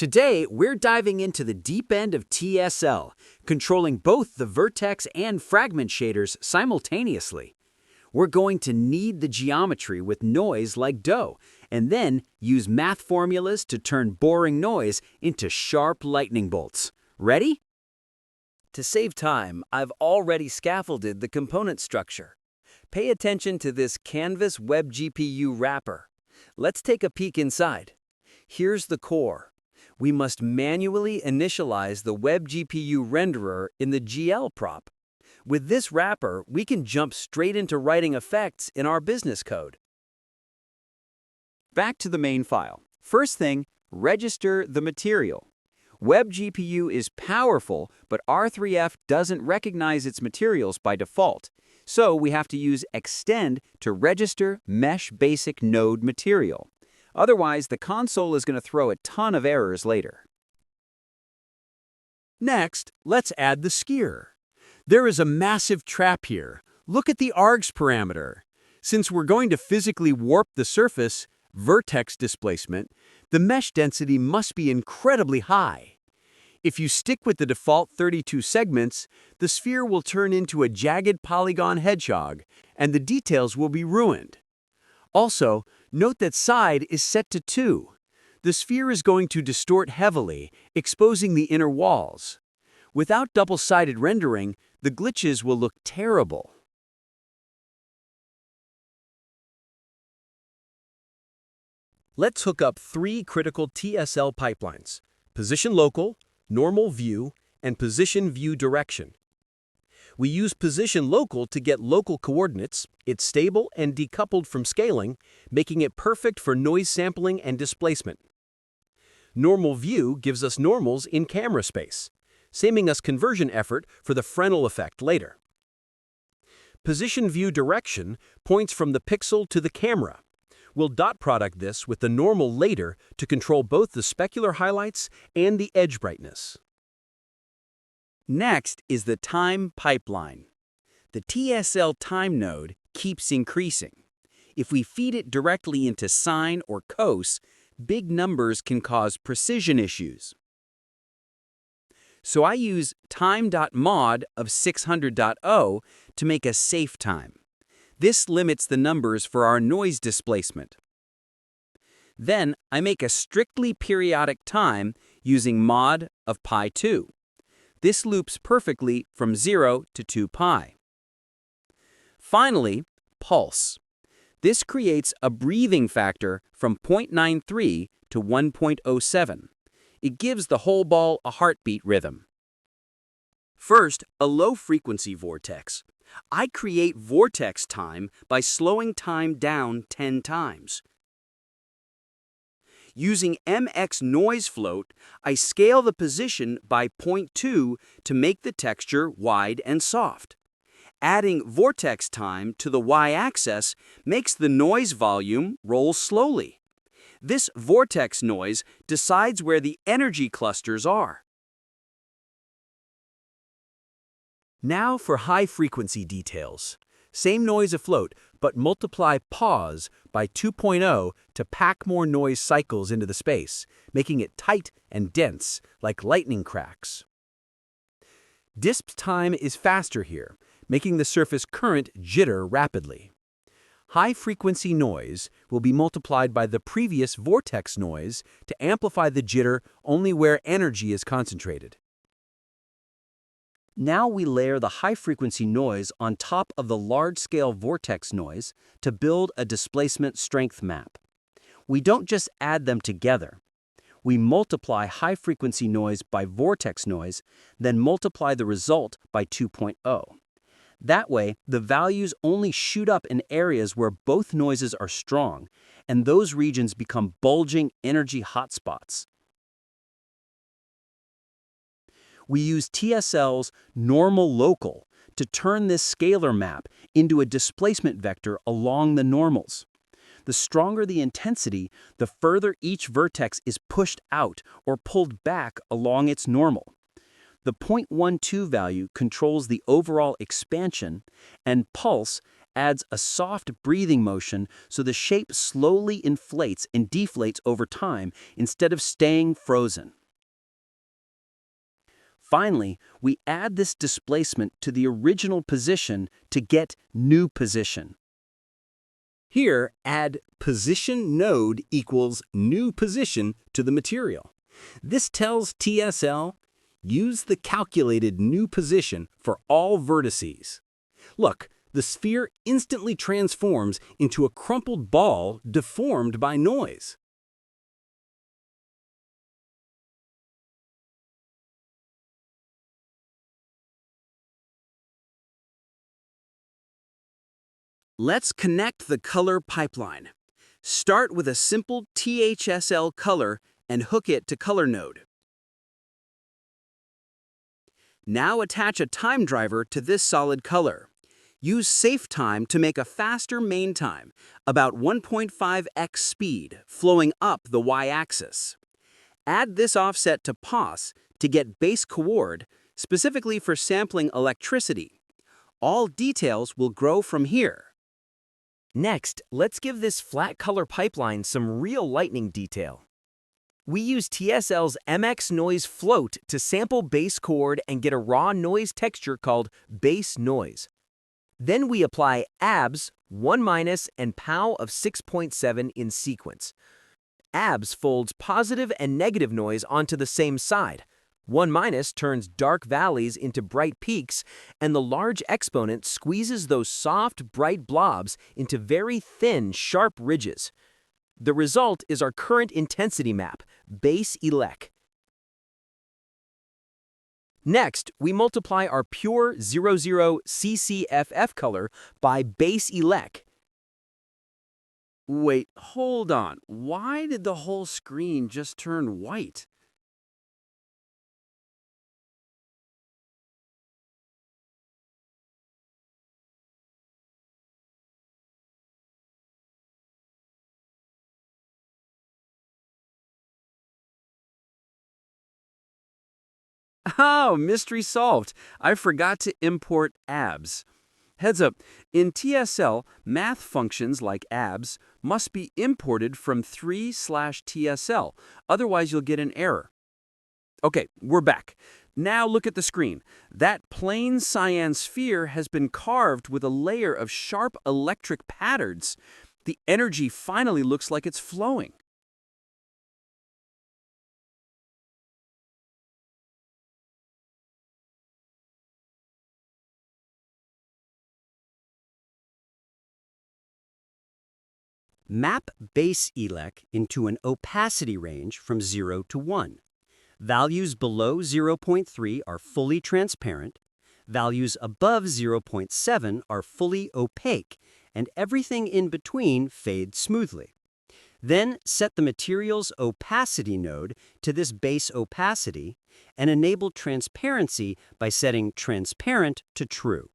Today, we're diving into the deep end of TSL, controlling both the vertex and fragment shaders simultaneously. We're going to knead the geometry with noise like dough, and then use math formulas to turn boring noise into sharp lightning bolts. Ready? To save time, I've already scaffolded the component structure. Pay attention to this canvas WebGPU wrapper. Let's take a peek inside. Here's the core. We must manually initialize the WebGPU renderer in the GL prop. With this wrapper, we can jump straight into writing effects in our business code. Back to the main file. First thing, register the material. WebGPU is powerful, but R3F doesn't recognize its materials by default. So we have to use extend to register mesh basic node material. Otherwise, the console is going to throw a ton of errors later. Next, let's add the skier. There is a massive trap here. Look at the args parameter. Since we're going to physically warp the surface, vertex displacement, the mesh density must be incredibly high. If you stick with the default 32 segments, the sphere will turn into a jagged polygon hedgehog, and the details will be ruined. Also, note that side is set to 2. The sphere is going to distort heavily, exposing the inner walls. Without double-sided rendering, the glitches will look terrible. Let's hook up 3 critical TSL pipelines: position local, normal view, and position view direction. We use position local to get local coordinates. It's stable and decoupled from scaling, making it perfect for noise sampling and displacement. Normal view gives us normals in camera space, saving us conversion effort for the Fresnel effect later. Position view direction points from the pixel to the camera. We'll dot product this with the normal later to control both the specular highlights and the edge brightness. Next is the time pipeline. The TSL time node keeps increasing. If we feed it directly into sine or cos, big numbers can cause precision issues. So I use time.mod of 600.0 to make a safe time. This limits the numbers for our noise displacement. Then I make a strictly periodic time using mod of pi2. This loops perfectly from 0 to 2 pi. Finally, pulse. This creates a breathing factor from 0.93 to 1.07. It gives the whole ball a heartbeat rhythm. First, a low-frequency vortex. I create vortex time by slowing time down 10 times. Using MX noise float, I scale the position by 0.2 to make the texture wide and soft. Adding vortex time to the y-axis makes the noise volume roll slowly. This vortex noise decides where the energy clusters are. Now for high-frequency details. Same noise afloat, but multiply pause by 2.0 to pack more noise cycles into the space, making it tight and dense, like lightning cracks. Disp time is faster here, making the surface current jitter rapidly. High-frequency noise will be multiplied by the previous vortex noise to amplify the jitter only where energy is concentrated. Now we layer the high-frequency noise on top of the large-scale vortex noise to build a displacement strength map. We don't just add them together. We multiply high-frequency noise by vortex noise, then multiply the result by 2.0. That way, the values only shoot up in areas where both noises are strong, and those regions become bulging energy hotspots. We use TSL's normal local to turn this scalar map into a displacement vector along the normals. The stronger the intensity, the further each vertex is pushed out or pulled back along its normal. The 0.12 value controls the overall expansion, and pulse adds a soft breathing motion so the shape slowly inflates and deflates over time instead of staying frozen. Finally, we add this displacement to the original position to get new position. Here, add position node equals new position to the material. This tells TSL, use the calculated new position for all vertices. Look, the sphere instantly transforms into a crumpled ball deformed by noise. Let's connect the color pipeline. Start with a simple TSL color and hook it to color node. Now attach a time driver to this solid color. Use safe time to make a faster main time, about 1.5x speed, flowing up the y-axis. Add this offset to POS to get base coord, specifically for sampling electricity. All details will grow from here. Next, let's give this flat color pipeline some real lightning detail. We use TSL's MX Noise Float to sample base coord and get a raw noise texture called base noise. Then we apply ABS, 1- and POW of 6.7 in sequence. ABS folds positive and negative noise onto the same side. 1- turns dark valleys into bright peaks, and the large exponent squeezes those soft, bright blobs into very thin, sharp ridges. The result is our current intensity map, base elec. Next, we multiply our pure 00 CCFF color by base elec. Wait, hold on. Why did the whole screen just turn white? Oh, mystery solved. I forgot to import abs. Heads up, in TSL, math functions like abs must be imported from 3/TSL, otherwise you'll get an error. Okay, we're back. Now look at the screen. That plain cyan sphere has been carved with a layer of sharp electric patterns. The energy finally looks like it's flowing. Map base elec into an opacity range from 0 to 1. Values below 0.3 are fully transparent, values above 0.7 are fully opaque, and everything in between fades smoothly. Then set the material's opacity node to this base opacity and enable transparency by setting transparent to true.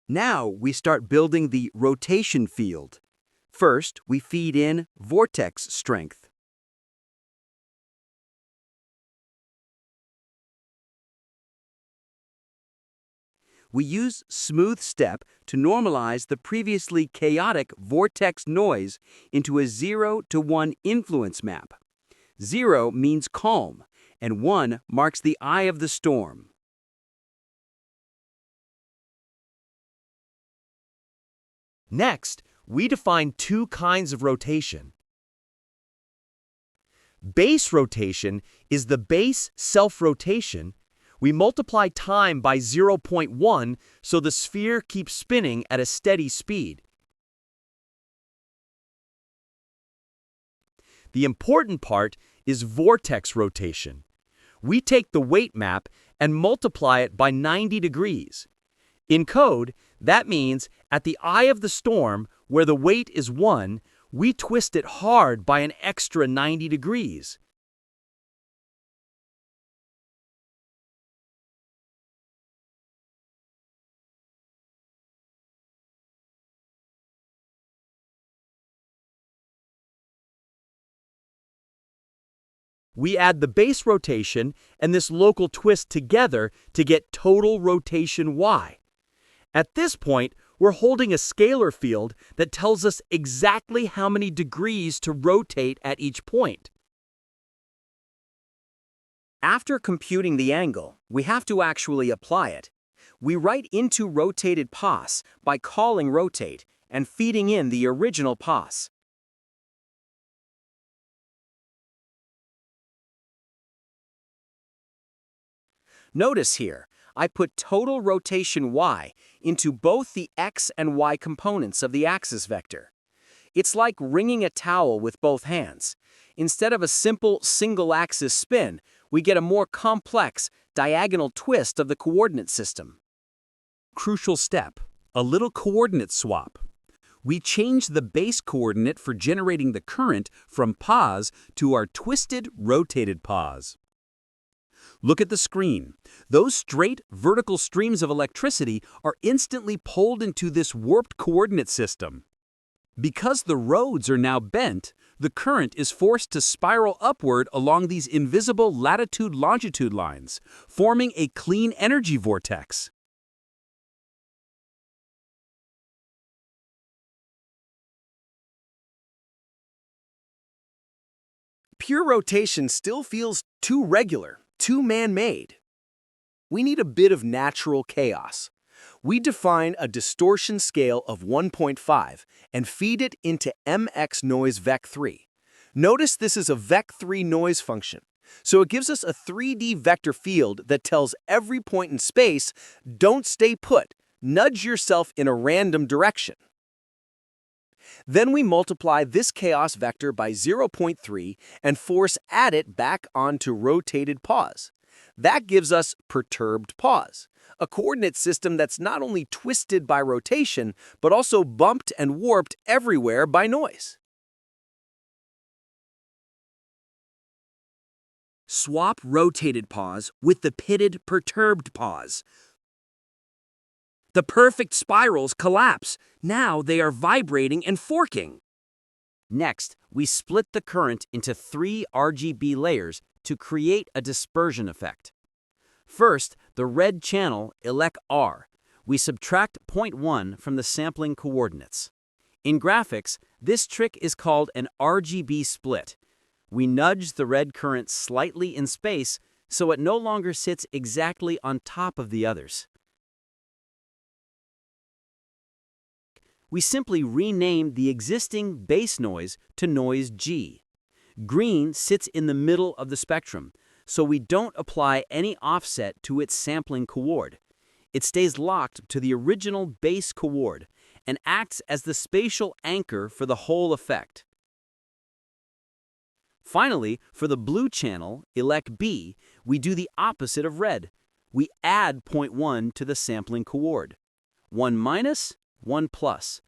Now we start building the rotation field. First, we feed in vortex strength. We use smooth step to normalize the previously chaotic vortex noise into a 0 to 1 influence map. 0 means calm, and 1 marks the eye of the storm. Next, we define two kinds of rotation. Base rotation is the base self-rotation. We multiply time by 0.1 so the sphere keeps spinning at a steady speed. The important part is vortex rotation. We take the weight map and multiply it by 90 degrees. In code, that means at the eye of the storm, where the weight is 1, we twist it hard by an extra 90 degrees. We add the base rotation and this local twist together to get total rotation Y. At this point, we're holding a scalar field that tells us exactly how many degrees to rotate at each point. After computing the angle, we have to actually apply it. We write into rotated pos by calling rotate and feeding in the original pos. Notice here, I put total rotation y into both the x and y components of the axis vector. It's like wringing a towel with both hands. Instead of a simple single-axis spin, we get a more complex, diagonal twist of the coordinate system. Crucial step, a little coordinate swap. We change the base coordinate for generating the current from pos to our twisted, rotated pos. Look at the screen. Those straight, vertical streams of electricity are instantly pulled into this warped coordinate system. Because the roads are now bent, the current is forced to spiral upward along these invisible latitude-longitude lines, forming a clean energy vortex. Pure rotation still feels too regular, too man-made. We need a bit of natural chaos. We define a distortion scale of 1.5 and feed it into mx noise vec3. Notice this is a vec3 noise function, so it gives us a 3D vector field that tells every point in space, don't stay put, nudge yourself in a random direction. Then we multiply this chaos vector by 0.3 and force add it back onto rotated pos. That gives us perturbed pos, a coordinate system that's not only twisted by rotation, but also bumped and warped everywhere by noise. Swap rotated pos with the pitted perturbed pos. The perfect spirals collapse. Now they are vibrating and forking. Next, we split the current into 3 RGB layers to create a dispersion effect. First, the red channel, elect R. We subtract 0.1 from the sampling coordinates. In graphics, this trick is called an RGB split. We nudge the red current slightly in space so it no longer sits exactly on top of the others. We simply rename the existing base noise to noise G. Green sits in the middle of the spectrum, so we don't apply any offset to its sampling coord. It stays locked to the original base coord and acts as the spatial anchor for the whole effect. Finally, for the blue channel, elect B, we do the opposite of red. We add 0.1 to the sampling coord. 1 minus, 1 plus.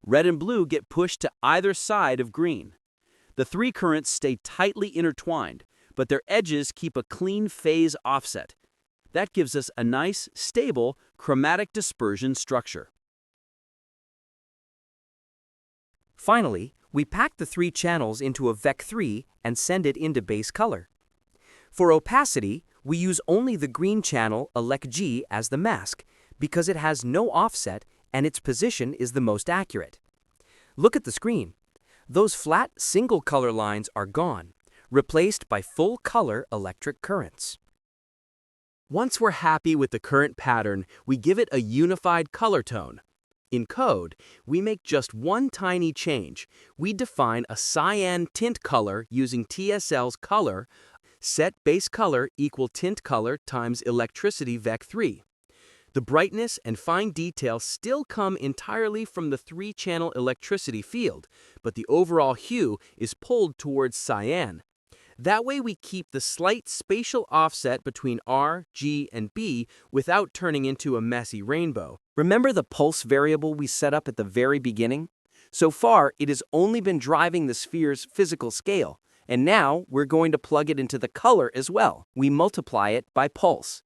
Red and blue get pushed to either side of green. The 3 currents stay tightly intertwined, but their edges keep a clean phase offset. That gives us a nice, stable, chromatic dispersion structure. Finally, we pack the 3 channels into a vec3 and send it into base color. For opacity, we use only the green channel elect G as the mask because it has no offset and its position is the most accurate. Look at the screen. Those flat single color lines are gone, replaced by full color electric currents. Once we're happy with the current pattern, we give it a unified color tone. In code, we make just one tiny change. We define a cyan tint color using TSL's color, set base color equal tint color times electricity vec3. The brightness and fine detail still come entirely from the 3-channel electricity field, but the overall hue is pulled towards cyan. That way we keep the slight spatial offset between R, G, and B without turning into a messy rainbow. Remember the pulse variable we set up at the very beginning? So far, it has only been driving the sphere's physical scale, and now we're going to plug it into the color as well. We multiply it by pulse.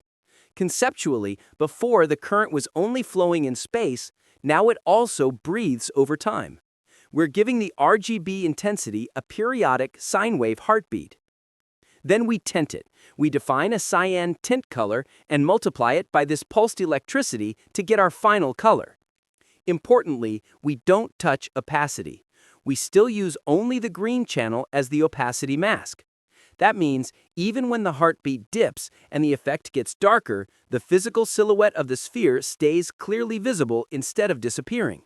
Conceptually, before the current was only flowing in space, now it also breathes over time. We're giving the RGB intensity a periodic sine wave heartbeat. Then we tint it. We define a cyan tint color and multiply it by this pulsed electricity to get our final color. Importantly, we don't touch opacity. We still use only the green channel as the opacity mask. That means even when the heartbeat dips and the effect gets darker, the physical silhouette of the sphere stays clearly visible instead of disappearing.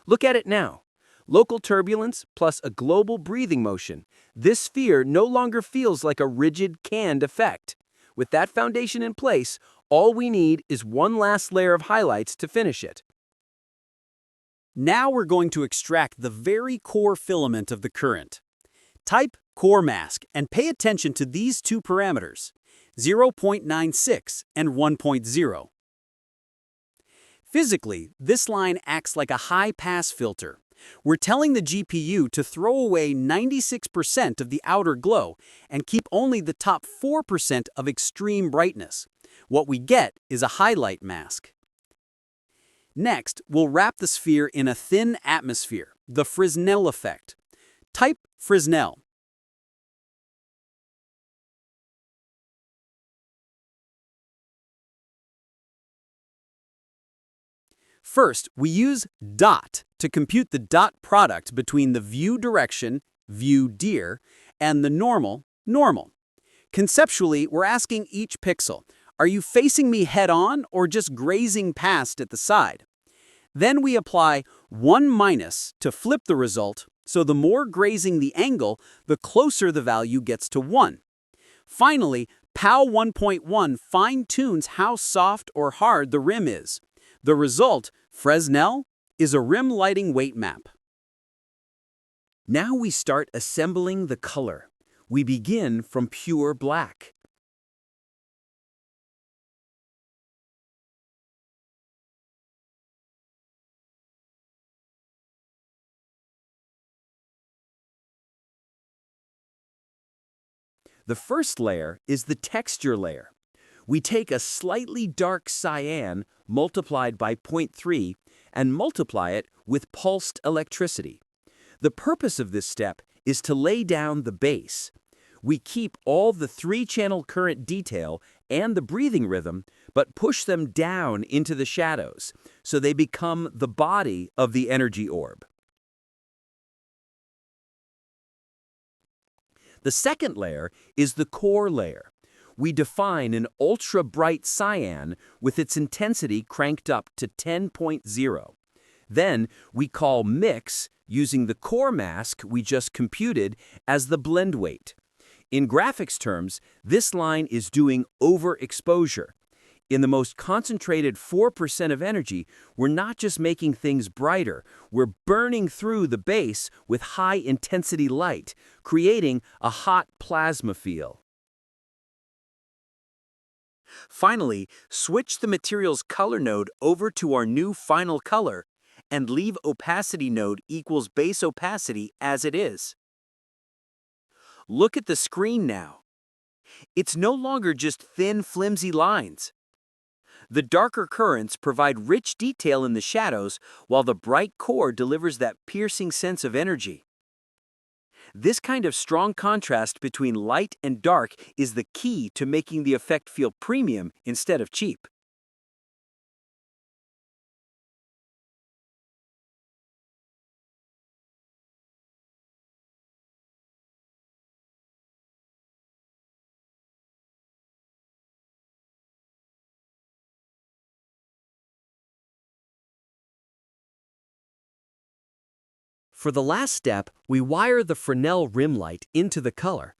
Look at it now. Local turbulence plus a global breathing motion. This sphere no longer feels like a rigid, canned effect. With that foundation in place, all we need is one last layer of highlights to finish it. Now we're going to extract the very core filament of the current. Type core mask and pay attention to these two parameters, 0.96 and 1.0. Physically, this line acts like a high-pass filter. We're telling the GPU to throw away 96% of the outer glow and keep only the top 4% of extreme brightness. What we get is a highlight mask. Next, we'll wrap the sphere in a thin atmosphere, the Fresnel effect. Type Fresnel. First, we use dot to compute the dot product between the view direction, view dir, and the normal, normal. Conceptually, we're asking each pixel, are you facing me head-on or just grazing past at the side? Then we apply 1 minus to flip the result, so the more grazing the angle, the closer the value gets to 1. Finally, POW 1.1 fine-tunes how soft or hard the rim is. The result, Fresnel, is a rim lighting weight map. Now we start assembling the color. We begin from pure black. The first layer is the texture layer. We take a slightly dark cyan multiplied by 0.3 and multiply it with pulsed electricity. The purpose of this step is to lay down the base. We keep all the 3-channel current detail and the breathing rhythm, but push them down into the shadows, so they become the body of the energy orb. The second layer is the core layer. We define an ultra-bright cyan with its intensity cranked up to 10.0. Then we call mix, using the core mask we just computed, as the blend weight. In graphics terms, this line is doing overexposure. In the most concentrated 4% of energy, we're not just making things brighter, we're burning through the base with high-intensity light, creating a hot plasma feel. Finally, switch the material's color node over to our new final color and leave opacity node equals base opacity as it is. Look at the screen now. It's no longer just thin, flimsy lines. The darker currents provide rich detail in the shadows, while the bright core delivers that piercing sense of energy. This kind of strong contrast between light and dark is the key to making the effect feel premium instead of cheap. For the last step, we wire the Fresnel rim light into the color.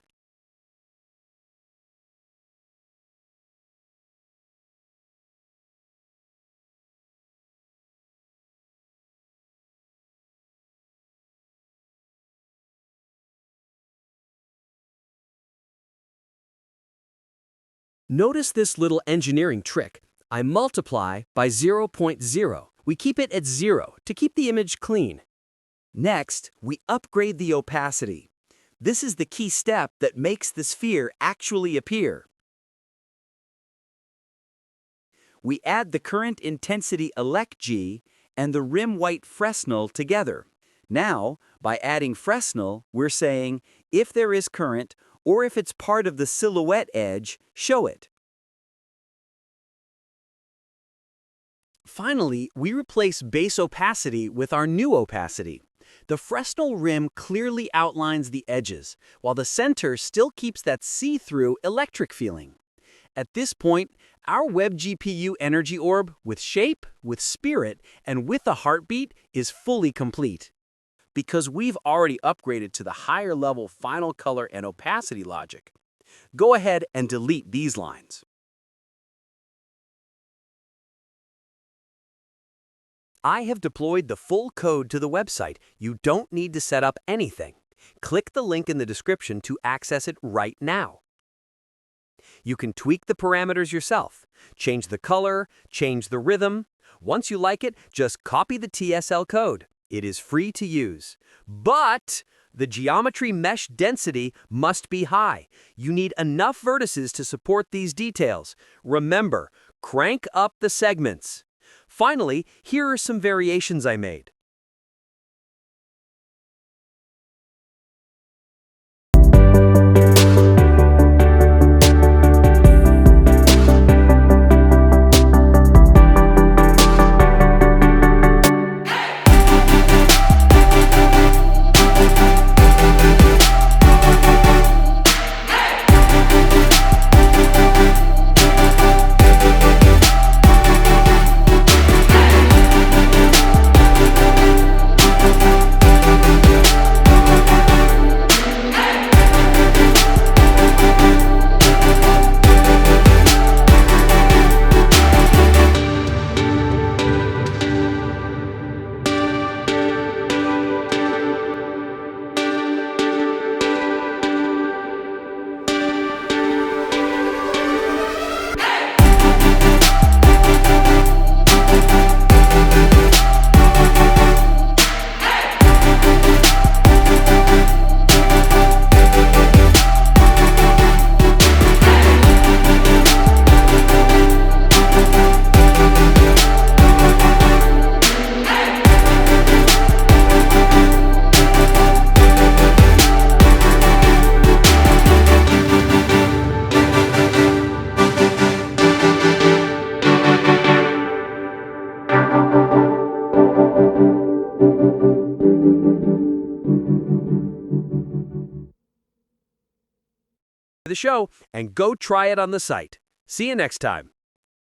Notice this little engineering trick. I multiply by 0.0. We keep it at 0 to keep the image clean. Next, we upgrade the opacity. This is the key step that makes the sphere actually appear. We add the current intensity elect-G and the rim white Fresnel together. Now, by adding Fresnel, we're saying if there is current or if it's part of the silhouette edge, show it. Finally, we replace base opacity with our new opacity. The Fresnel rim clearly outlines the edges, while the center still keeps that see-through electric feeling. At this point, our WebGPU energy orb, with shape, with spirit, and with a heartbeat, is fully complete. Because we've already upgraded to the higher level final color and opacity logic, go ahead and delete these lines. I have deployed the full code to the website. You don't need to set up anything. Click the link in the description to access it right now. You can tweak the parameters yourself, change the color, change the rhythm. Once you like it, just copy the TSL code. It is free to use. But the geometry mesh density must be high. You need enough vertices to support these details. Remember, crank up the segments. Finally, here are some variations I made. The show and go try it on the site. See you next time.